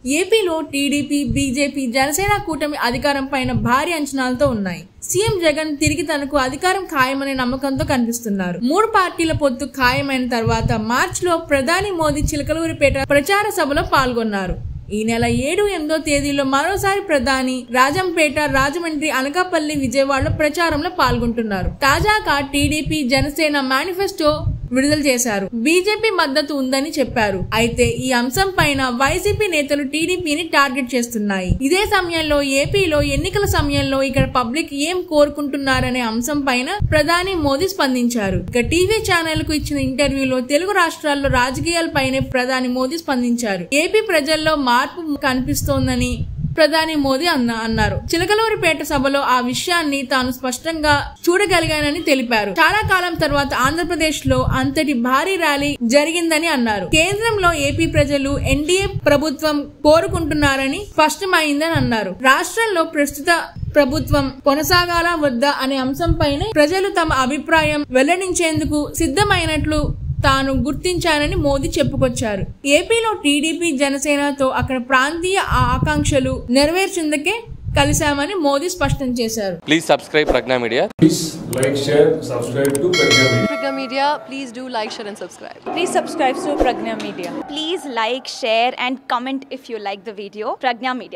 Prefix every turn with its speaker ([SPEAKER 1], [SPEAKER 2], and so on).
[SPEAKER 1] ఏపీలో TDP, BJP, Janasena కూటమి అధికారం పైన భారీ అంచనాలతో ఉన్నాయి. సీఎం జగన్ తిరిగి తనకు అధికారం ఖాయమనే నమ్మకంతో కనిపిస్తున్నారు. 3 పార్టీల పొత్తు ఖాయమైన తర్వాత మార్చిలో ప్రధాని మోదీ చిలకలూరిపేట ప్రచార సభలో పాల్గొన్నారు. ఈ నెల 7, 8వ తేదీలో మరోసారి ప్రధాని రాజంపేట, రాజమండ్రి, అనకాపల్లి, విజయవాడలో ప్రచారంలో పాల్గొంటున్నారు. తాజాగా టీడీపీ, జనసేన మేనిఫెస్టో విడుదల చేశారు. బీజేపీ మద్దతు ఉందని చెప్పారు. అయితే ఈ అంశం పైన వైసీపీ నేతలు టీడీపీని టార్గెట్ చేస్తున్నాయి. ఇదే సమయంలో ఏపీలో ఎన్నికల సమయంలో ఇక్కడ పబ్లిక్ ఏం కోరుకుంటున్నారనే అంశం పైన ప్రధాని మోదీ స్పందించారు. ఇక టీవీ ఛానల్ కు ఇచ్చిన ఇంటర్వ్యూలో తెలుగు రాష్ట్రాల్లో రాజకీయాలపైనే ప్రధాని మోదీ స్పందించారు. ఏపీ ప్రజల్లో మార్పు కనిపిస్తోందని ప్రధాని మోదీ అన్నారు. చిలకలూరిపేట సభలో ఆ విషయాన్ని తాను స్పష్టంగా చూడగలిగానని తెలిపారు. చాలా కాలం తర్వాత ఆంధ్రప్రదేశ్ లో అంతటి భారీ ర్యాలీ జరిగిందని అన్నారు. కేంద్రంలో ఏపీ ప్రజలు ఎన్డీఏ ప్రభుత్వం కోరుకుంటున్నారని స్పష్టమైందని అన్నారు. రాష్ట్రంలో ప్రస్తుత ప్రభుత్వం కొనసాగాలా వద్దా అనే అంశంపైనే ప్రజలు తమ అభిప్రాయం వెల్లడించేందుకు సిద్ధమైనట్లు తాను గుర్తించానని మోదీ చెప్పుకొచ్చారు. ఏపీలో టీడీపీ, జనసేనతో అక్కడ ప్రాంతీయ ఆకాంక్షలు నెరవేర్చేందుకే కలిశామని మోదీ స్పష్టం చేశారు.
[SPEAKER 2] Please subscribe Pragna media.
[SPEAKER 3] Please like, share, subscribe to Pragna Media.
[SPEAKER 4] Pragna Media, please do like, share and subscribe.
[SPEAKER 5] Please subscribe to Pragna Media.
[SPEAKER 6] Please like, share and comment if you like the video. Pragna Media.